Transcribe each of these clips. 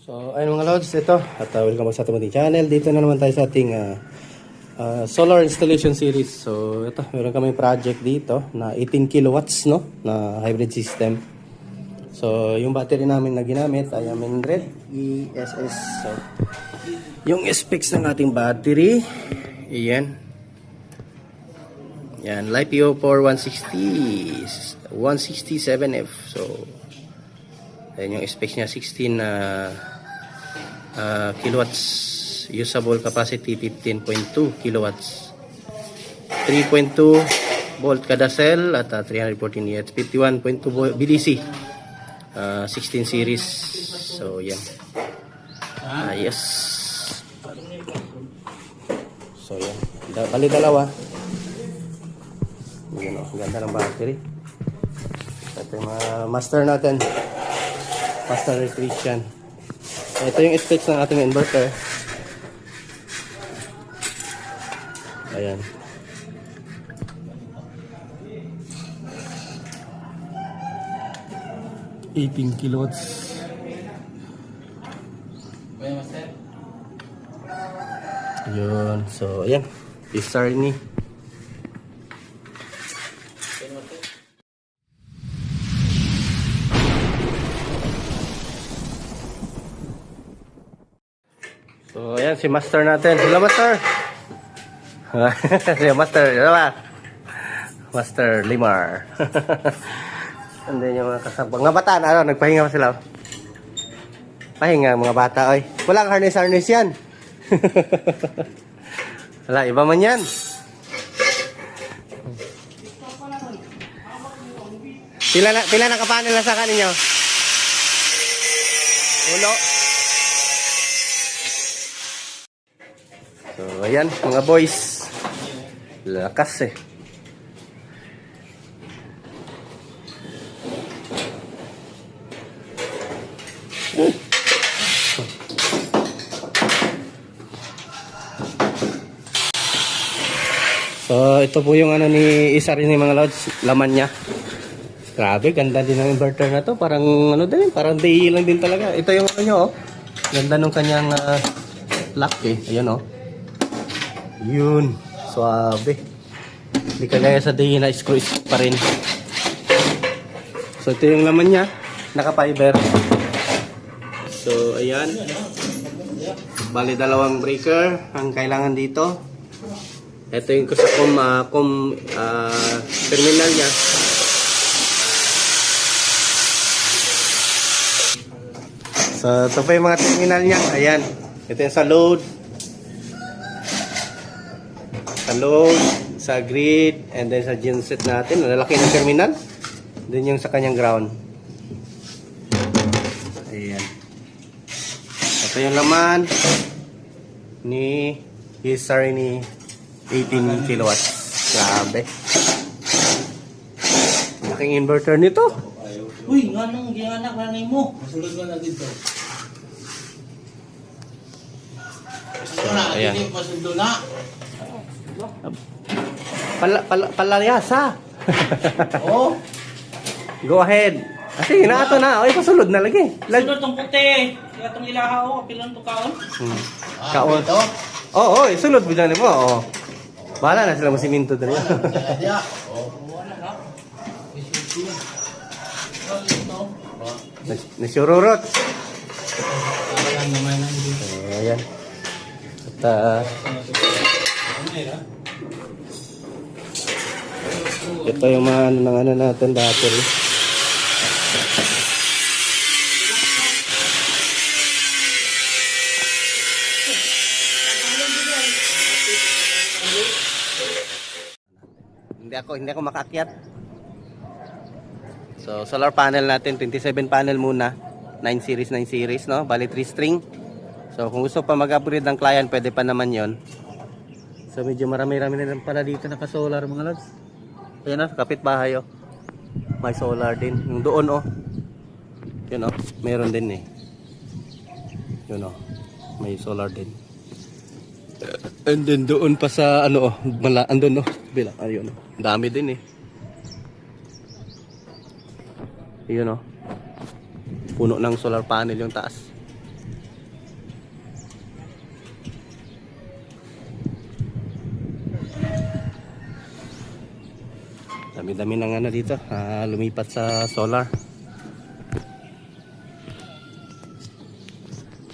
So, ayun mga lods, ito. At welcome back sa ating channel. Dito na naman tayo sa ating solar installation series. So, ito, meron kami project dito na 18 kilowatts, no? Na hybrid system. So, yung battery namin na ginamit ay Mindred ESS. So, yung specs ng ating battery, iyan. Yan, LiPo for 167F. So, ayan yung specs niya, 16 kilowatts, usable capacity 15.2 kilowatts, 3.2 volt kada cell at 314 watts, 51.2 BDC, 16 series. So yan, yes. So yan, bali dalawa. Yan, ganda ng battery. Ito yung mga master natin, master electrician. Ito yung specs ng ating inverter. Ayan. $18 kilowatts. Yun. So, ayan. Star ini. So, ayan si master natin. Hello, master. Si master. Hello, Master Limar. And then yung mga kasabang. Mga bata, ano, nagpahinga pa sila. Pahinga, mga bata, oy. Walang harness yan. Wala, iba man yan. Pila na kapanel na sa kaninyo? Ulo. So, ayan, mga boys. Lakas eh. So, ito po yung ano ni isa rin ni mga lods, laman niya. Grabe, ganda din ng inverter na to. Parang ano din, parang day lang din talaga. Ito yung ano nyo, oh. Ganda nung kanyang lock eh. Ayan, oh. Yun, suabe. Hindi kagaya sa day na screw pa rin. So ito yung laman niya, naka-fiber. So ayan, bali dalawang breaker ang kailangan dito. Ito yung sa terminal niya. So ito pa yung mga terminal niya. Ayan, ito yung sa load, sa grid, and then sa genset natin, lalaki ng terminal. Then yung sa kanyang ground. Ayan. Ito yung laman ni Hisar ni 18 kilowatts. Grabe. Laking inverter nito. Uy, anong gianak na mo? Masulod mo na dito. So, ayan. Masulod na. Palayasa. Oh. Go ahead. Sige na ato na. Oy, pasulod na lagi. Sunod tong puti. Kaya tong ilaha pilan to kaon. Kaon. Oo, sulod bilang mo. Oh. Bahala na sila masiminto dali. Nasururot. Ayan. At ito yung mga ano natin battery. Hindi ako makaakyat. So solar panel natin 27 panel muna, 9 series, no? Bali 3 string. So kung gusto pa mag-upgrade ng client, pwede pa naman 'yon. So medyo marami-rami na lang pala dito naka-solar mga lods. Ayan na, kapitbahay oh. May solar din. Yung doon oh. Yun oh, meron din eh. Yun oh, may solar din. And then doon pa sa ano oh, andun oh, bilang ayun oh. Dami din eh. Yun oh. Puno ng solar panel yung taas. Dami-dami ng ano dito, lumipat sa solar.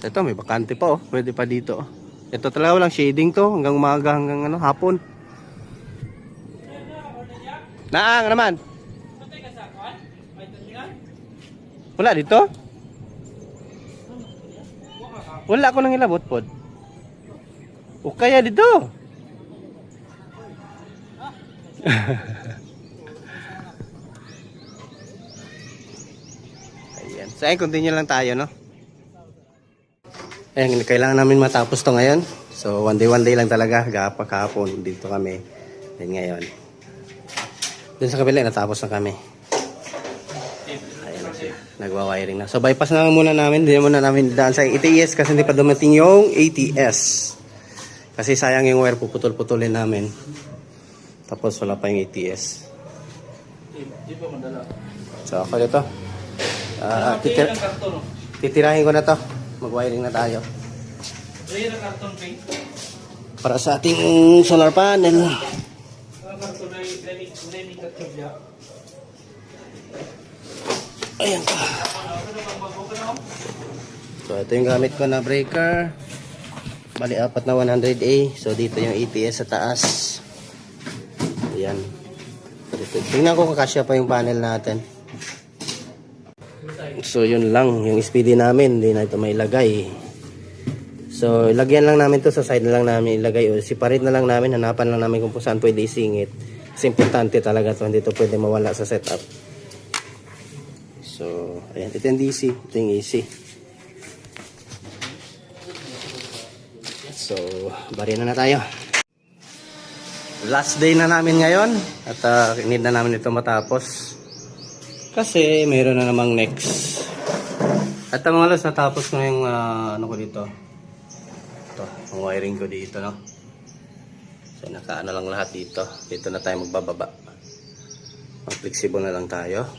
Ito, may bakante pa oh. Pwede pa dito oh. Ito talaga walang shading to. Hanggang umaga, hanggang ano, hapon. Naang naman. Wala dito? Wala ako nang ilabot pod. O kaya dito. Ayan. So ayun, continue lang tayo, no? Ayan, kailangan namin matapos to ngayon. So one day lang talaga. Kahapon dito kami. Ayan ngayon. Dun sa kabila, natapos na kami. Ayan na siya. Nagwa-wiring na. So bypass na muna namin. Hindi muna namin daan sa ATS kasi hindi pa dumating yung ATS. Kasi sayang yung wire, puputol-putulin namin. Tapos wala pa yung ATS. Di pa madala. So ako dito. Titirahin ko na to. Mag-wiring na tayo. Raya na karton pay. Para sa ating solar panel. Karton ay learning karton ya. Ayan pa. So ito yung gamit ko na breaker. Bali apat na 100A. So dito yung ATS sa taas. Ayan. Tingnan ko kung kasya pa yung panel natin. So yun lang yung SPD namin. Hindi na ito mailagay. So ilagyan lang namin to sa side na lang namin ilagay. O separate na lang namin. Hanapan lang namin kung saan pwede isingit. Kasi importante talaga to. Hindi to pwede mawala sa setup. So ayan. Ito yung DC. Ito yung AC. So bari na tayo. Last day na namin ngayon. At need na namin ito matapos. Kasi mayroon na namang next. At mga alas natapos ko na yung ano ko dito. Ito, ang wiring ko dito, no. So nakaano lang lahat dito. Dito na tayo magbababa. Mag-flexible na lang tayo.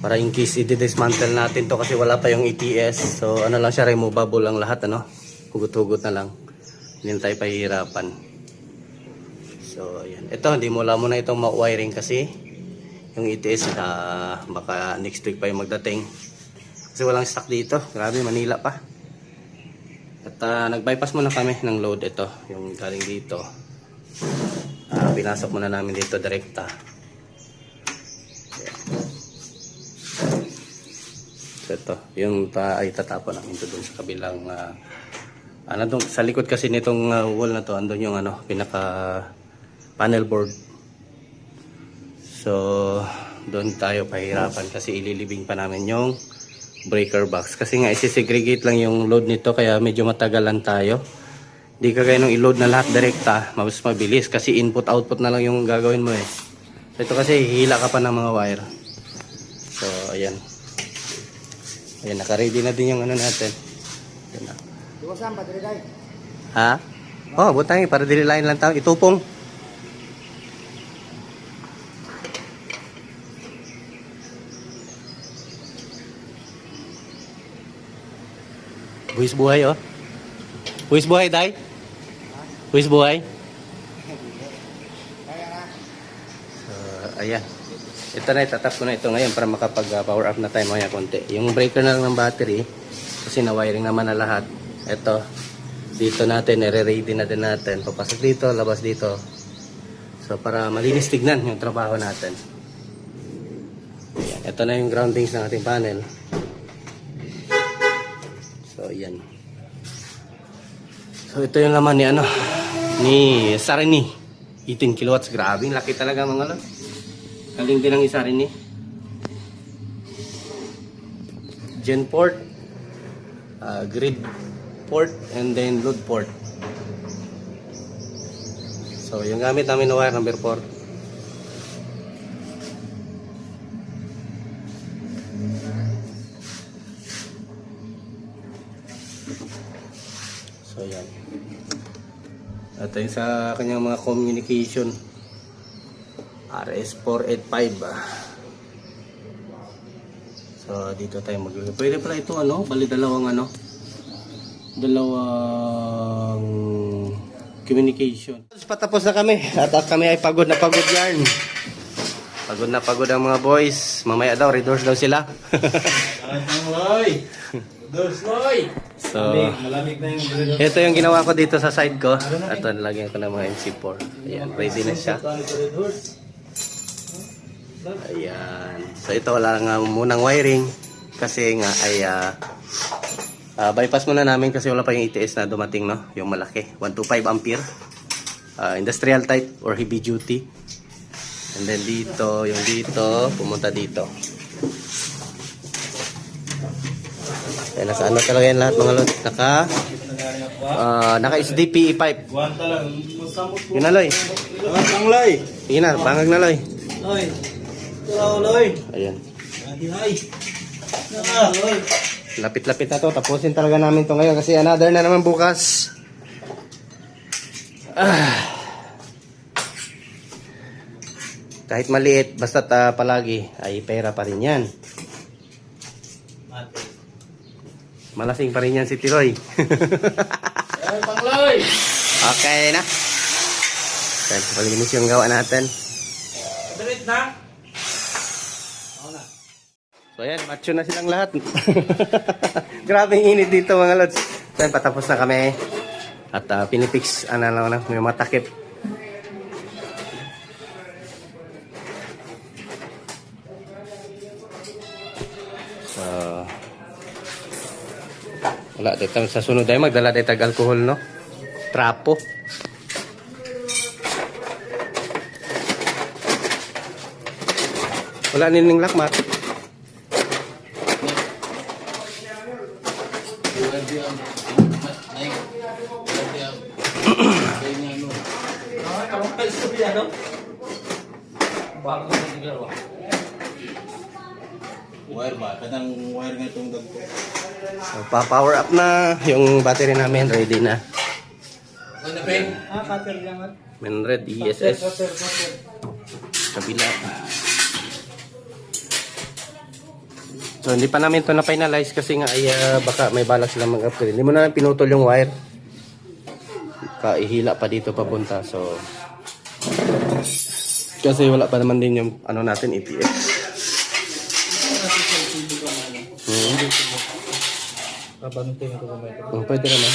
Para in case i-dismantle natin to kasi wala pa yung ETS. So ano lang siya, removable lang lahat, ano. Hugot-hugot na lang. Hindi na tayo pahihirapan. So ayan. Ito, hindi mo lang muna itong ma-wiring kasi yung ETS baka next week pa yung magdating. Kasi walang stock dito. Grabe, Manila pa. At nag-bypass muna kami ng load ito. Yung galing dito. Pinasok muna namin dito direkta. So ito. Yung ay tatapon namin ito dun sa kabilang sa likod kasi nitong wall na to. Andun yung pinaka panel board. So doon tayo pahirapan kasi ililibing pa namin yung breaker box. Kasi nga isi-segregate lang yung load nito kaya medyo matagalan tayo. Di kagaya nung i-load na lahat direkta, mas mabilis kasi input-output na lang yung gagawin mo eh. Ito kasi hihila ka pa ng mga wire. So ayan. Ayan, naka-ready na din yung natin. Ayan na. Ha? Oh, butang para dililain lang tayo. Itupong. Buwis buhay oh. Buwis buhay day. Buwis buhay. Ayan. Ito na, itatap ko na ito ngayon para makapag power up na tayo maya konti. Yung breaker na lang ng battery kasi na-wiring naman na lahat. Ito. Dito natin, i-ready na din natin. Papasok dito, labas dito. So para malinis tignan yung trabaho natin. Ayan. Ito na yung groundings ng ating panel. So yan. So ito yung laman ni Sarini 18 kilowatts. Grabe, laki talaga mga lo. Galing din ang Sarini. Gen port, grid port, and then load port. So yung gamit namin na wire number 4. So yan. At yung sa kanyang mga communication RS485 So dito tayo maglagay. Pwede pala ito bali dalawang communication. Patapos na kami at kami ay pagod na pagod yarn. pagod ang mga boys. Mamaya daw, redoors daw sila. Loy! Dos, Loy! So, Malamig na yung bread. ito yung ginawa ko dito sa side ko. Ito, nalagyan ko ng mga MC4. Ayan, ready na siya. Ayan. So, ito wala nga munang wiring. Kasi nga ay bypass muna namin kasi wala pa yung ETS na dumating, no? Yung malaki, 125 ampere. Industrial type or heavy duty. And then dito, yung dito, pumunta dito. Ayan, nasa ano talaga yan lahat mga lods? Naka SDPE pipe. Guwanta lang. Masamot po. Yun na, Loy. Ang Loy! Yun na, bangag na, Loy. Loy! Hello, Loy! Ayan. Hi! Loy! Lapit-lapit na to. Tapusin talaga namin to ngayon kasi another na naman bukas. Kahit maliit, basta't palagi ay pera pa rin yan. Malasing pa rin yan si Tiroy. Ay, Pangloy! Okay na. Then, palinis yung gawa natin. Diret na? So ayan, macho na silang lahat. Grabe yung init dito mga lods. Then, patapos na kami. At pinipix, may matakip. So, wala dito sa sunod ay magdala dito alcohol, no? Trapo. Wala nining lakmat. Wire ba? Kadang wire nga itong dagpo. So, pa-power up na yung battery namin, ready na. Ano pen? Cutter lang. Menred ESS. Cutter. Kabila. So hindi pa namin ito na-finalize kasi nga ay baka may balak silang mag-upgrade. Hindi mo na lang pinutol yung wire. Ihila pa dito papunta. So kasi wala pa naman din yung ano natin ETS. Kabantin ako kumay. Pwede naman.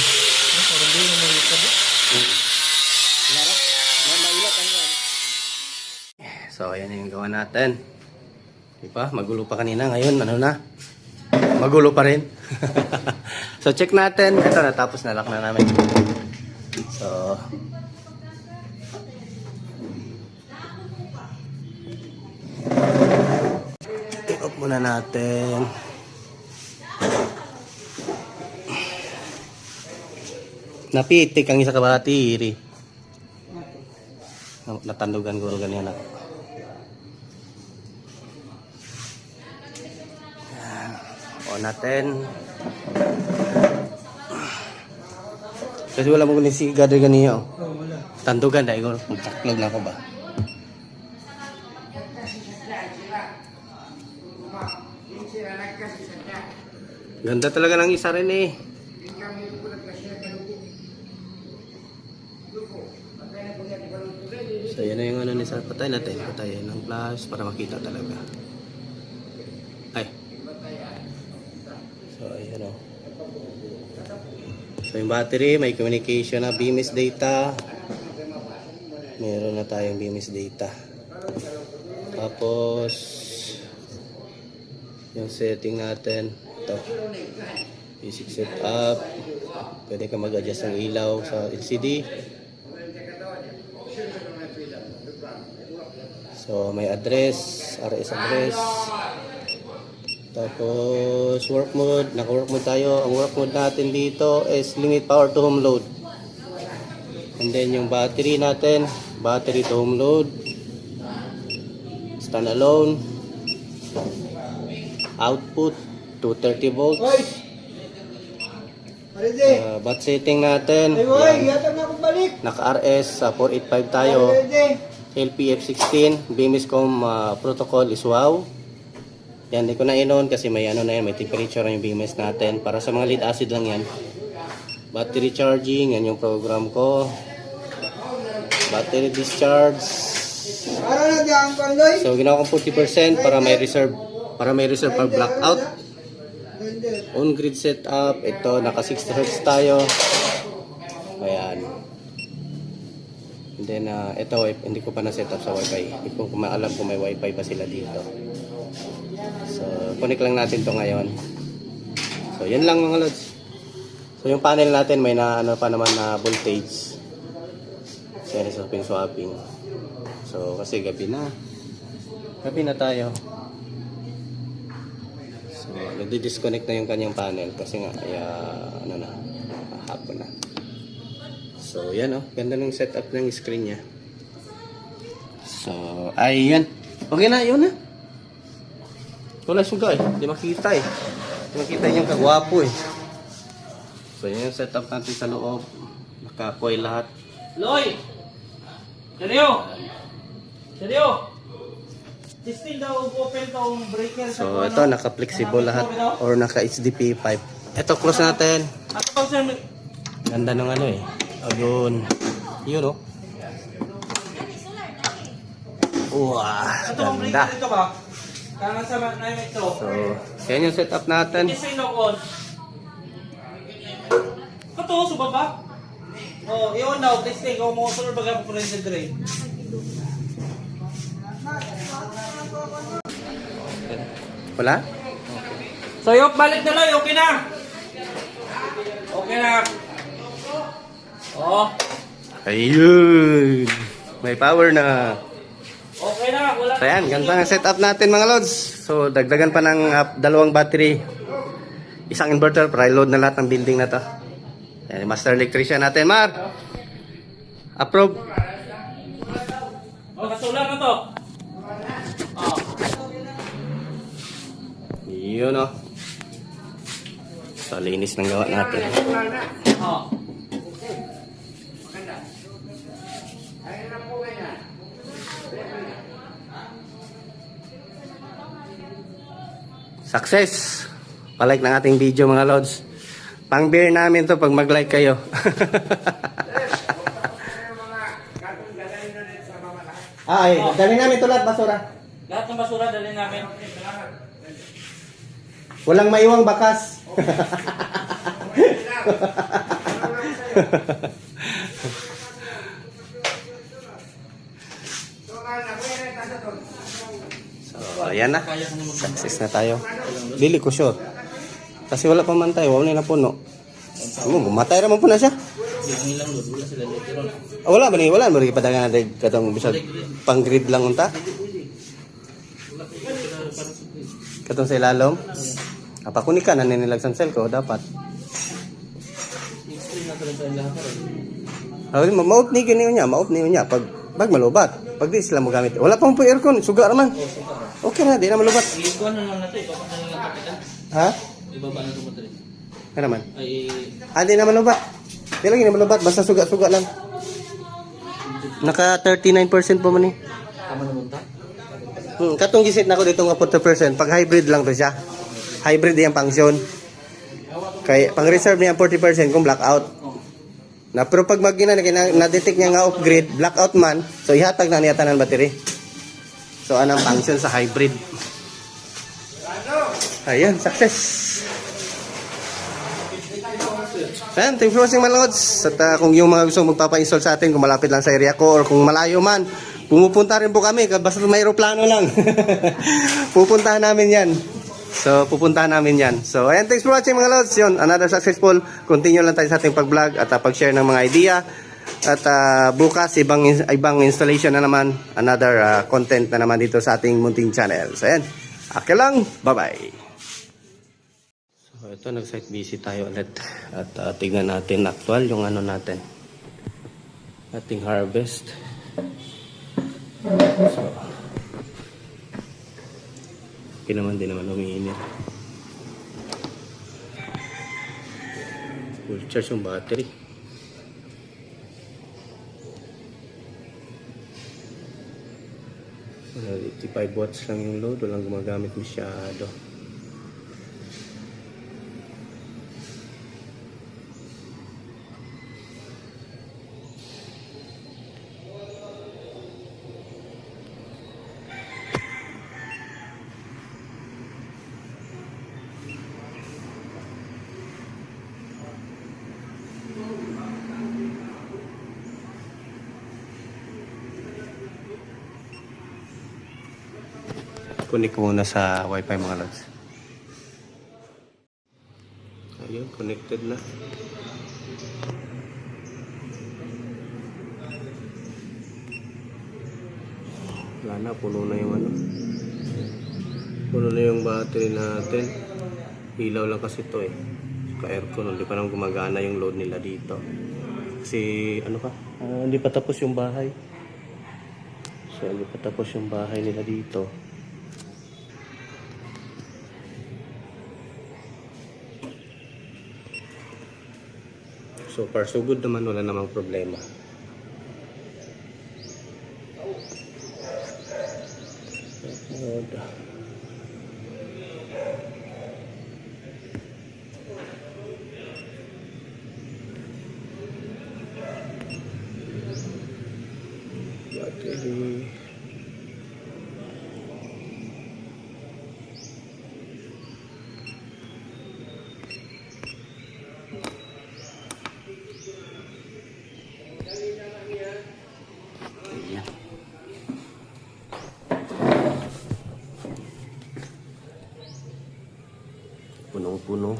So ayan yung gawa natin. Diba? Magulo pa kanina. Ngayon, ano na? Magulo pa rin. So, check natin. Ito, natapos na lock na namin. So, i-off muna natin. Napitik ang isa kabatiri. Natandugan ko ganyan ako. On natin. Kasi wala mo kunin si Gader ganiyo. Oh, wala. Tandugan dahil ko. Magtaklog na ako ba? Ganda talaga ng isa rin eh. So yan na yung ano ni Sir. Patay natin. Patayin ng flash para makita talaga. Ay. So ayan o. So yung battery, may communication na BMS data. Meron na tayong BMS data. Tapos yung setting natin. Ito. Basic setup. Pwede ka mag-adjust ng ilaw sa LCD. So may address, RS address. Tapos work mode, naka-work mode tayo. Ang work mode natin dito is limit power to home load. And then yung battery natin, battery to home load. Stand alone. Output 230 volts. Bat setting natin. Naka-RS 485 tayo. LPF16, BMSCOM protocol is WOW. Yan, hindi ko na in-on kasi may ano na yan, may temperature yung BMS natin. Para sa mga lead acid lang yan. Battery charging, yan yung program ko. Battery discharge. So ginawa kong 40% para may reserve pag blackout. On grid setup, ito naka 60 Hz tayo. Ayan. And then ito hindi ko pa na setup sa wifi. Hindi ko maalam kung may wifi ba sila dito. So connect lang natin to ngayon. So yan lang mga lods. So yung panel natin may na ano pa naman na voltage. So yan is open swapping. So kasi gabi na. Gabi na tayo. So nagdi-disconnect na yung kanyang panel kasi nga ano na, hapon na. So yan ganda ng setup ng screen niya. So ayan. Okay na, yun na. Wala suga Di makita Di makita yung kagwapo So yan yung setup natin sa loob. Naka-coil lahat. Loy! Seryo! Seryo! Testing daw open tong breaker. So ito naka-flexible lahat or naka-HDPE pipe. Ito close natin. Ato pa sir. Ganda ng Ayun. Yun Wah, Ato ang ganda. breaker dito ba? Kanang sa na ito. So, yan yung setup natin. Testing daw on. Ato subad ba? Oh, iyon daw testing kung mo sunod baga po rin sa drain. Wala? So yok balik na Loy, okay na. Okay na. Oh, Ayun. May power na. okay na, wala. So yan, ganito ang setup natin mga lods. So dagdagan pa ng dalawang battery. Isang inverter para i-load na lahat ng building na to. Yan, master electrician natin, Mar. Approve. Oh, kasulang na to. Oh. Yun So linis ng gawa natin. Oh. Success! Palike ng ating video mga lods. Pang beer namin to pag mag-like kayo. Ay, dali namin ito lahat basura. Lahat ng basura dalhin namin. Walang maiwang bakas. So, ayan na. Success na tayo. Dili ko sure. Kasi wala pa man tayo. Wala na puno. Matay naman po na siya. Wala ba ni? Wala ba rin padagan natin katong bisag pang grid lang unta? Katong sa ilalom? Kapakuni ka, naninilagsan cell ko, dapat. Ma-out ni niya. Pag malubat. Pag di sila mo gamit. Wala pang po aircon, suga naman. Okay na, di na malubat. Ikuan na lang natin, ipapatay lang ang kapitan. Ha? Ibaba na ito matali. Ano naman? Ay, Di na malubat. Di lang na malubat, basta suga-suga lang. Naka 39% po man eh. tama na munta. Katong gisit na ko dito nga 40%. Pag hybrid lang to siya. Hybrid yung function. Kay pang reserve niya 40% kung blackout. Na pero pag na-detect niya nga off-grid, blackout man, so ihatag na niya tanan battery. So anong function sa hybrid? Ayan, success. Ayan, thank you for watching mga lods. At kung yung mga gusto magpapa-install sa atin, kung malapit lang sa area ko or kung malayo man, pumupunta rin po kami, basta may aeroplano lang. Pupuntahan namin yan. So, pupuntahan namin yan. So, ayan, thanks for watching mga lods. Yun, another successful. Continue lang tayo sa ating pag-vlog at pag-share ng mga idea. At bukas, ibang installation na naman. Another content na naman dito sa ating munting channel. So, ayan. Okay lang. Bye-bye. So, ito, nag-site visit tayo ulit. At tignan natin actual yung ano natin. Ating harvest. So, okay naman, din naman umiinit. Full charge yung battery. 85 watts lang yung load, walang gumagamit masyado. Connect ko muna sa wifi mga lods. Ayun, connected na. Wala na, puno na yung ano. Puno na yung battery natin. Ilaw lang kasi ito eh. Saka aircon, hindi pa naman gumagana yung load nila dito. Kasi ano ka, hindi pa tapos yung bahay. So hindi pa tapos yung bahay nila dito. So far so good naman, wala namang problema. Battery. Ayan. Punong-puno.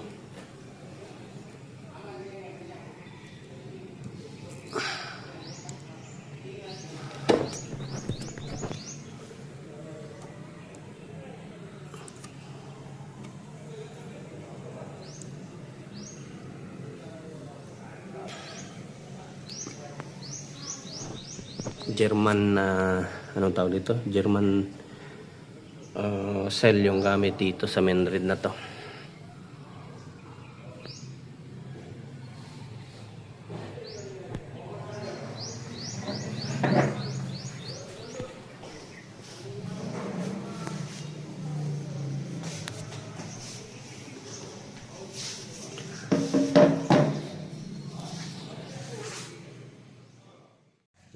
German na anong tawag dito? German cell yung gamit dito sa main red na to.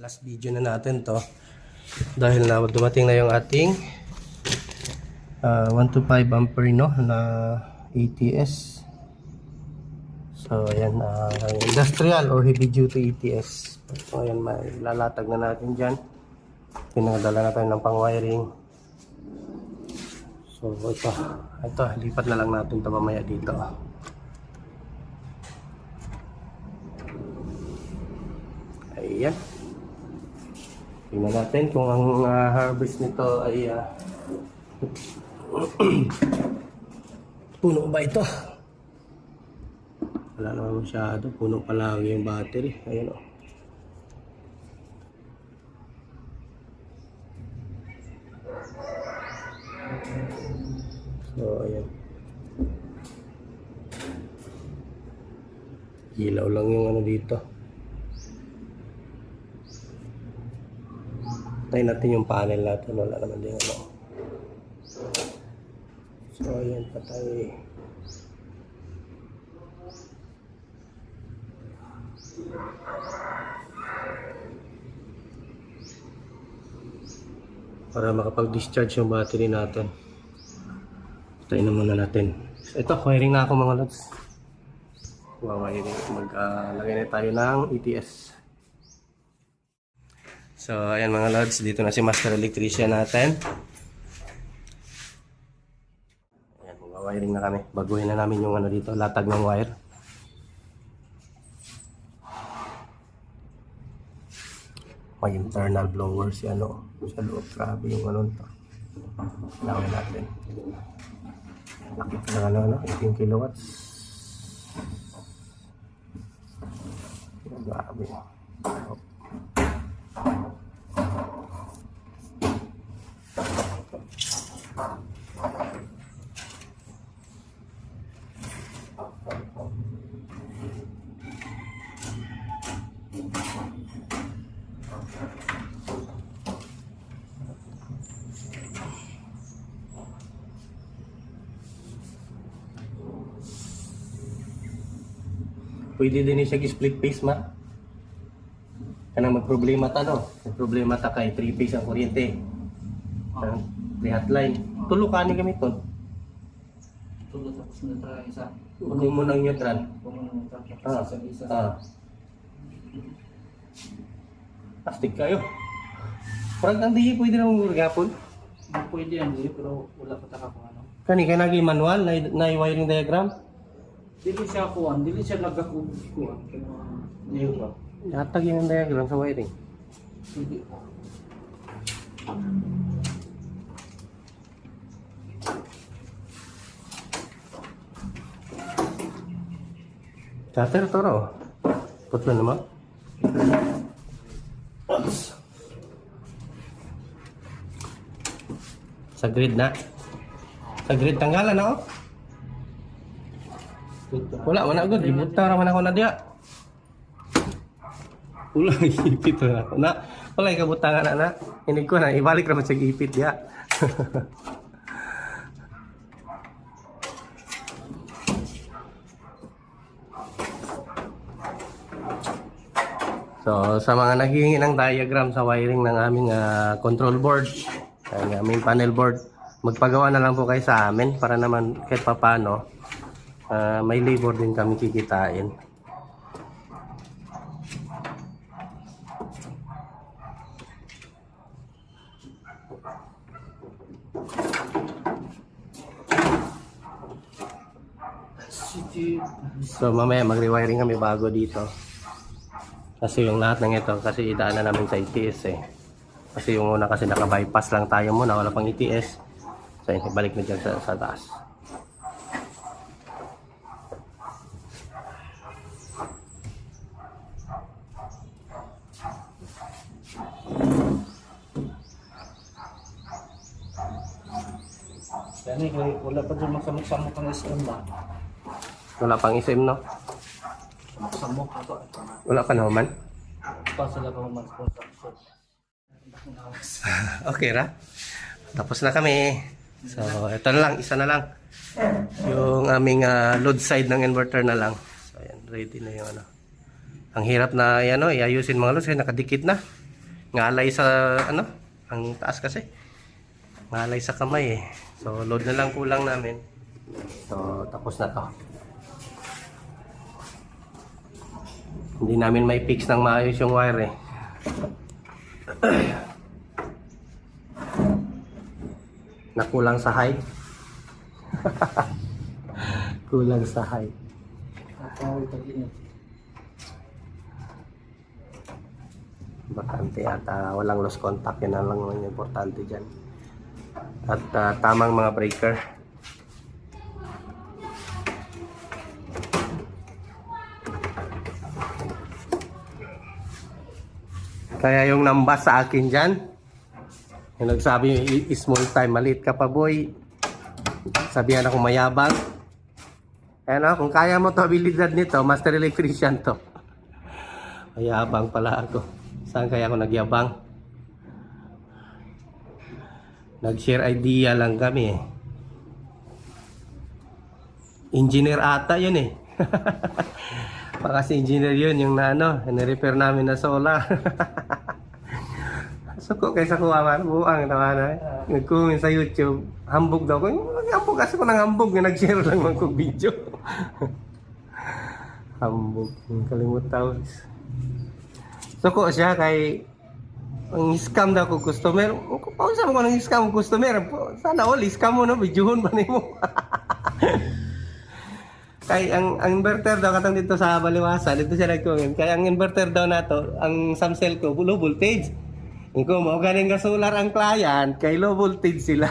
Last video na natin to dahil na dumating na yung ating 125 ampere no na ATS. So ayan, industrial or heavy duty ATS. So ayan, lalatag na natin dyan. Pinadala na tayo ng pang wiring. So ito lipat na lang natin ito mamaya dito. Ayan. Tingnan natin kung ang harvest nito ay puno ba ito? Wala naman masyado. Puno pa lang yung battery. Ayan o. So, ayan. Ilaw lang yung ano dito. Tayo natin yung panel natin, wala naman din ano. So ayan, patay. Para makapag-discharge yung battery natin. Patay na muna natin. So, ito, wiring na ako mga lods. Wiring, maglagay na tayo ng ETS. So, ayan mga lods, dito na si Master Electrician natin. Ayan, mag-wiring na kami. Baguhin na namin yung ano dito, latag ng wire. May internal blower si ano, sa loob. Grabe yung ano ito. Lawin natin. Nakita na ano, 18 kilowatts. Grabe. Pwede din siya split phase ma. Kanang magproblema ta no. Magproblema ta kay 3 phase ang kuryente. Ang 3 hotline. Tulo ka ni gamiton. Tulo tapos neutral isa. Huwag mo nang neutral. Plastic kayo. Parang ang di pwede na mong gapon. Pwede yan pero wala pa taka kung ano. Kani kay nagi manual na wiring diagram. Dili siya kuan, dili siya nagakuan kaya niyo ba. Hatag yung diagram sa wiring. Hindi. Cutter to raw. Putlo naman. Oops. Sa grid na. Sa grid tanggalan na oh. Wala good. Ibuta raman ako na diya. Wala ipit na ako na. Wala ikabutangan na. Hinig ko na. Ibalik raman sa ipit diya. So, sa mga naghihingi ng diagram sa wiring ng aming control board, ang aming panel board, magpagawa na lang po kayo sa amin para naman kahit papano, may labor din kami kikitain. So, mamaya mag-rewiring kami bago dito. Kasi yung lahat ng ito, kasi idaan na namin sa ETS eh. Kasi yung una kasi naka-bypass lang tayo muna, wala pang ETS. So yun, balik na dyan sa taas. Yani wala pa dyan magsamok-samok ng SM ba? Wala pang isim, no? Samok ato. Wala pa naman. Pa sila pa man sponsor. Okay ra? Tapos na kami. So, ito na lang, isa na lang. Yung aming load side ng inverter na lang. So, ayan, ready na yung ano. Ang hirap na, yan o, iayusin mga loads kasi nakadikit na. Ngalay sa, ano, ang taas kasi. Ngalay sa kamay eh. So, load na lang kulang namin. So, tapos na to. Hindi namin may fix ng maayos yung wire eh. Nakulang sa height. Kulang sa height. Bakante at walang lost contact. Yan lang ang importante dyan. At tamang mga breaker. Kaya yung nambas sa akin dyan, yung nagsabi small time, maliit ka pa boy. Sabihan ako mayabang. Ano, kung kaya mo to, abilidad nito, master electrician to. Mayabang pala ako. Saan kaya ako nagyabang? Nag-share idea lang kami eh. Engineer ata yun eh. Baka si engineer yun, yung na ano, nirepair namin na solar. Suko kaysa kuha man, buang naman eh. Nag-comment sa YouTube, hambog daw ko. Hambog kasi ko nang hambog, nag-share lang man kong video. Hambog, kalimutan. Suko siya kay ang scam daw ko customer. Pausa mo ko ng scam customer. Sana all scam mo no, videohon ba nimo? Kay ang inverter daw katong dito sa Baliwasan, dito siya nag-comment. Kaya ang inverter daw nato, ang Samsel ko low voltage. Ikaw mo galing ka solar ang client, kay low voltage sila.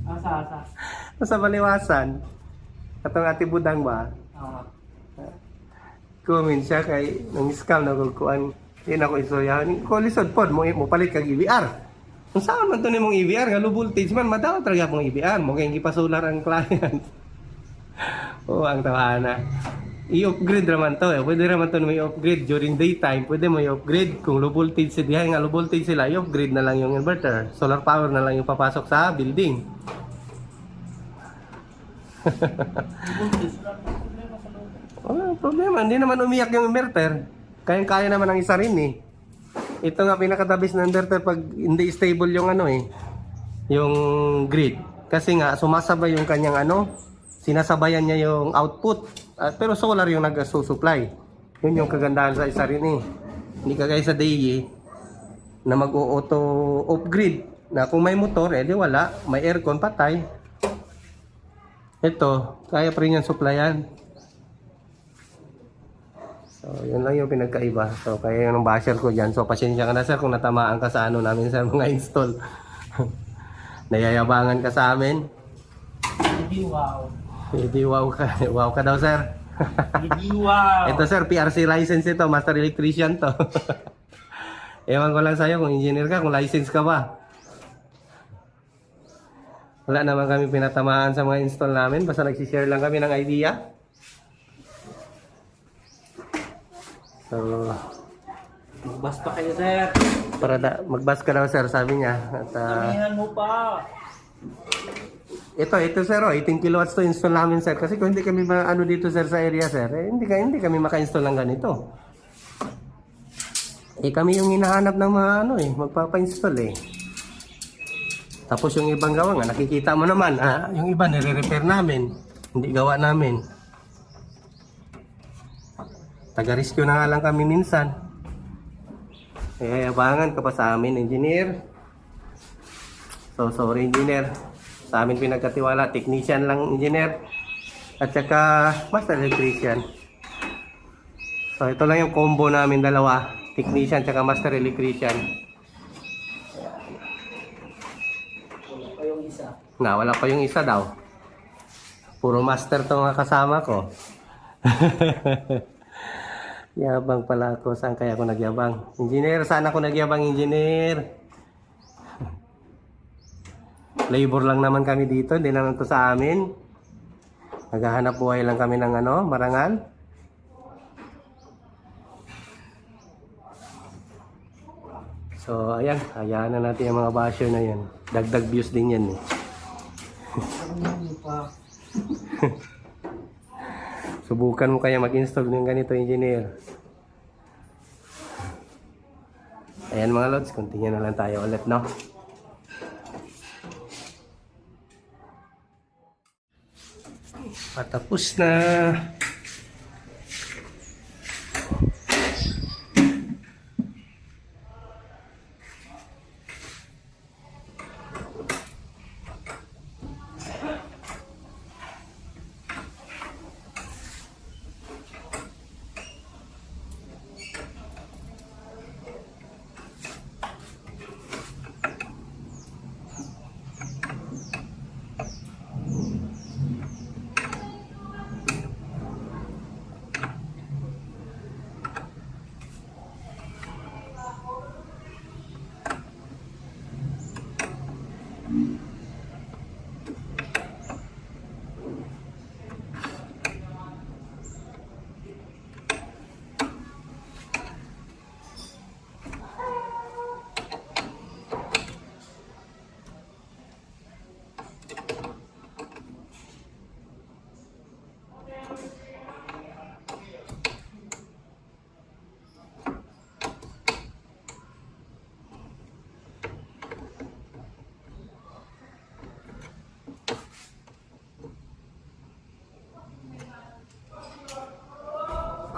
Asa. Sa Baliwasan. Katong Ate Budang ba? Comment siya kay nang scam na kuan. Yan ako isoyahan. Ko lisod pod mo palit kag EVR. Kung saan man to nimong EVR nga low voltage man madaw talaga pong EVR mo kay gipasolar ang client. Oo, ang tawana. I-upgrade naman to eh. Pwede naman to na may upgrade during daytime. Pwede mo i-upgrade kung low voltage sila. Nga low voltage sila, i-upgrade na lang yung inverter. Solar power na lang yung papasok sa building. Wala problema. Hindi naman umiyak yung inverter. Kaya naman ang isa rin eh. Ito nga pinakatabis na inverter pag hindi stable yung ano eh. Yung grid. Kasi nga sumasabay yung kanyang ano. Sinasabayan niya yung output. Pero solar yung nag-susupply. Yun yung kagandahan sa isa rin eh. Hindi kagaya sa DAY na mag-auto off-grid. Na kung may motor, di wala. May aircon, patay. Ito, kaya pa rin yan supplyan. So, yun lang yung pinagkaiba. So, kaya yung basher ko dyan. So, pasensya ka na sir kung natamaan ka sa ano namin sir, mga install. Nayayabangan ka sa amin. Hindi wow. Hindi wow ka. Wow ka daw sir. Hindi wow. Ito sir, PRC license ito. Master electrician to. Ewan ko lang sa'yo kung engineer ka, kung license ka ba. Wala naman kami pinatamaan sa mga install namin. Basta nagsishare lang kami ng idea. So, Magbas pa kayo, sir. magbas ka daw sir, sabi niya. At, Samihan mo pa. ito sir, 18 kilowatts to install namin sir. Kasi kung hindi kami ano dito sir sa area sir, hindi kami maka-install ng ganito. Kami yung hinahanap ng mga magpapa-install Tapos yung ibang gawa nga, nakikita mo naman, yung iba nire-repair namin, hindi gawa namin. Taga-rescue na nga lang kami minsan. Kaya yabangan ka pa sa amin, engineer. So, sorry engineer. Sa amin pinagkatiwala, technician lang engineer. At saka, master electrician. So, ito lang yung combo namin dalawa. Technician at master electrician. Wala pa yung isa daw. Puro master to nga kasama ko. Yabang pala ako. Saan kaya ako nagyabang? Engineer, saan ako nagyabang engineer? Labor lang naman kami dito. Hindi naman to sa amin. Naghahanap buhay lang kami ng marangal. So, ayan. Hayaan na natin yung mga basher na yan. Dagdag views din yan Subukan mo kaya mag-install ng ganito, engineer. Ayan mga lods, continue na lang tayo ulit, no? Patapos na.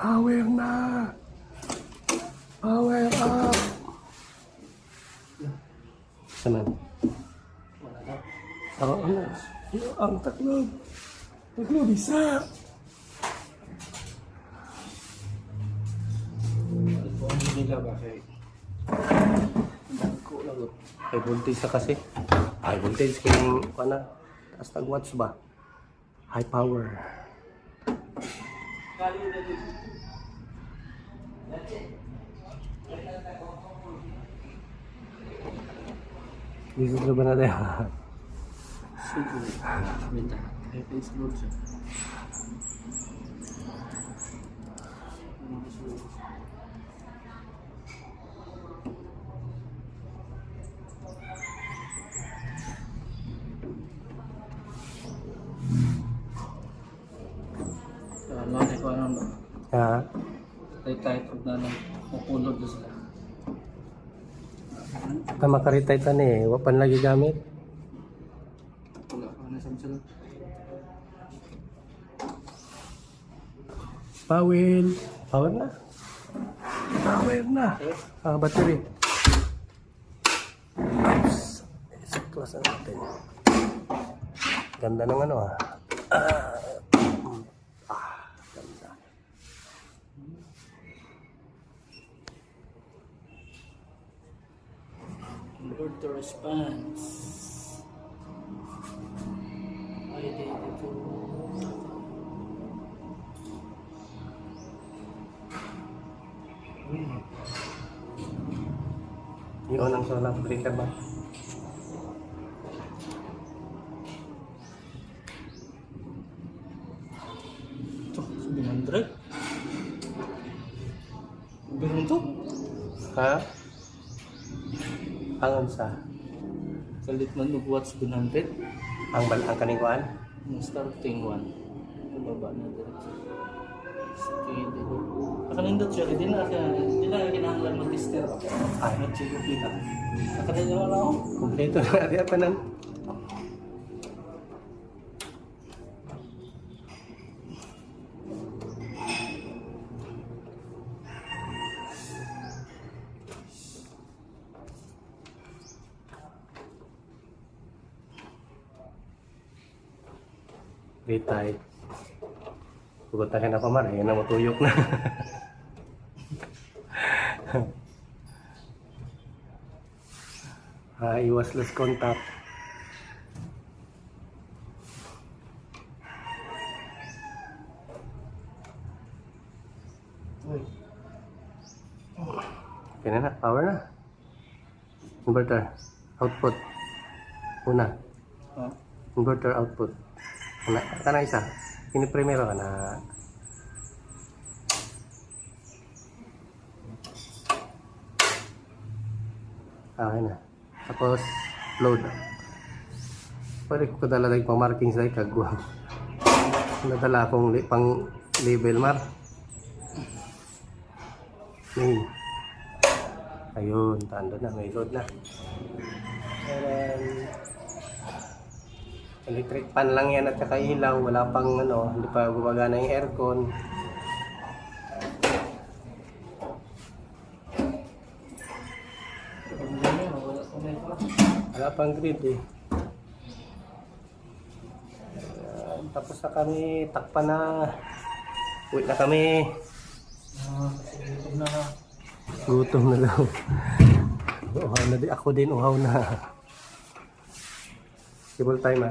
Power na! Power up! Saan? Oo, ang taklob! Taklob, isa! High voltage na kasi. High voltage kaya taas tag-watts ba? High power. Dito ba na tayo? Minta. Facebook siya. Lagi ko ano. Tay-tay pag na mapulog na sila. Makaritay ta ni, wapan lagi gamit. Wala pa na sila. Power na. Power na. Battery. Oops. Iwasan natin. Ganda ng ano ah. Ganda. Inverter response. ID82. Yun ang solar breaker ba? Ito, 700. Ganun to? Ha? Ang sa Kalit man ug-watch 700. ang kaniguan? Yung starting one. Yung baba na diretso. Sige, dito. Nakanindot siya. Hindi na kinahanglan mag-tester. Ay. Nag-check kita. Nakanindot na ako. Kompleto na rin pa nan. Bitay. Pupuntahin na pa man, ayun na matuyok na. Iwas lose contact. Okay na, power na. Inverter, output. Una, Ha? inverter output. Una, kana isa. Ini primero ka na. Okay na. Tapos, load. Pwede ko kadala dahil pang markings dahil kagwa. Nadala akong pang label mar. Main. Ayun, tanda na, may load na. And electric fan lang yan at saka ilaw, wala pang ano, hindi pa gumagana yung aircon. Wala pang grid eh. Ayan, tapos na kami, takpan na. Uwi na kami. Gutom na. Gutom na daw. Uhaw na din. Ako din uhaw na. Cable time na.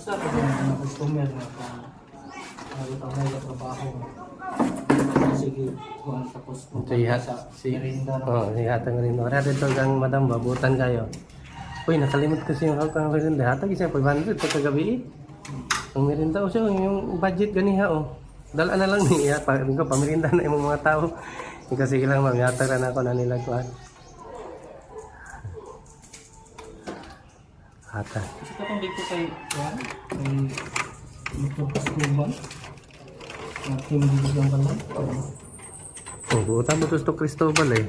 Sa mga customer na nakita na trabaho. Sige, kuhan tapos merinda na. Oh, ihatag rin. Ora dito kang madam babutan kayo. Uy, nakalimot kasi yung hawak ng merinda. Hatag isa 500 pagkagabi. Ang merinda o siya, yung budget ganiha oh. Dala na lang niya pa ko pamerinda na yung mga tao. Kasi ilang maghatag na ako na nila kuan. Hatag. Kasi kapag dito kay Juan, may magpapaskuman. Natin bibigyan ka lang. Oh, buta mo to Cristobal eh.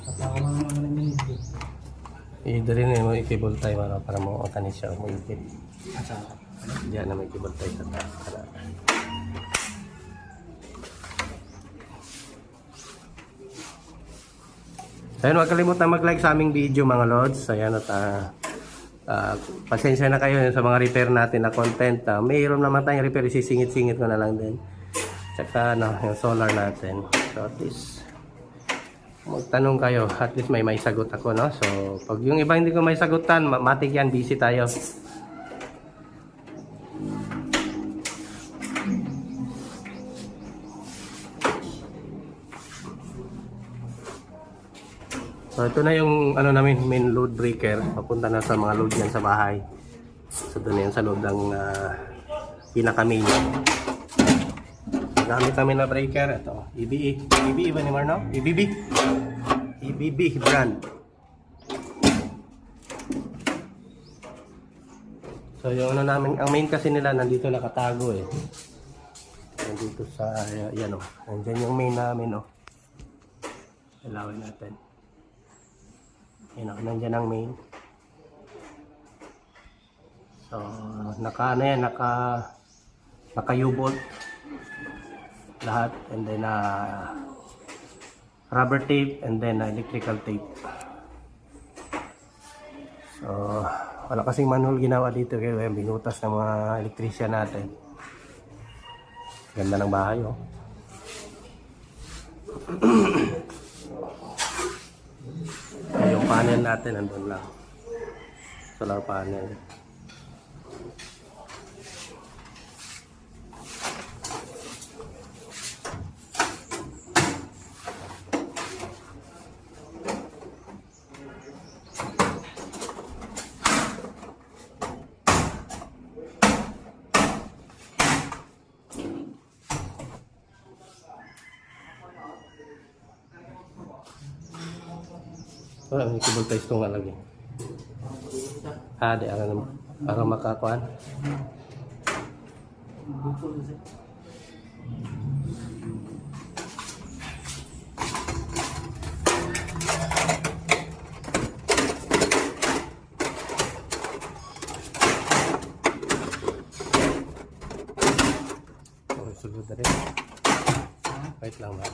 Kapag lang naman ang minigay. Dari na mo i-cable tie para mo kanis siya mo ipit. Asa? Diyan na may cable tie sa taas. Ayun, huwag kalimutan mag-like sa aming video mga lods. Ayan at pasensya na kayo sa mga repair natin na content. Mayroon naman tayong repair, isisingit-singit ko na lang din. Tsaka yung solar natin. So at least magtanong kayo, at least may sagot ako, no? So pag yung iba hindi ko may sagutan, matik yan, busy tayo. So ito na yung ano namin, main load breaker. Papunta na sa mga load yan sa bahay. So doon na yan sa load ng pinaka-main. Gamit kami na breaker. Ito, EBE. EBE ba ni Marno? EBB. EBB brand. So yung ano namin, ang main kasi nila nandito nakatago eh. dito sa, yan o. Nandyan yung main namin o. Ilawin natin. Yan o, nandyan ang main. So, naka U-bolt lahat, and then rubber tape, and then electrical tape. So, wala kasing manhole ginawa dito, kaya binutas ng mga electrician natin. Ganda ng bahay, oh. Yung panel natin nandun lang, solar panel. Wala, may kibultays itong alagay. Di ano naman. Para makakuan. Okay, sulod na rin. Wait lang ba?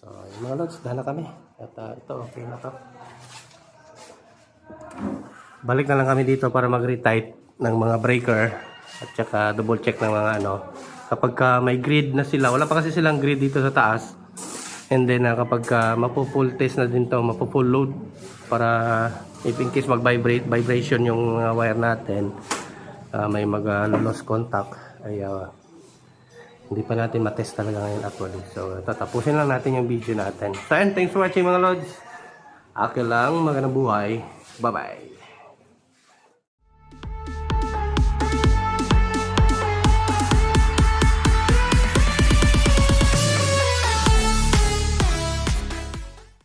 So, yung mga lods, dahil na kami. At ito, okay na to. Balik na lang kami dito para mag-retight ng mga breaker at saka double check ng mga ano. Kapag may grid na sila, wala pa kasi silang grid dito sa taas. And then kapag mapu-full test na din to, mapu-full load para if in case mag-vibrate, vibration yung wire natin, may mag-lost contact, ay hindi pa natin matest talaga ngayon actually. So, tatapusin lang natin yung video natin. So, and thanks for watching mga lods. Akin lang, magandang buhay. Bye-bye.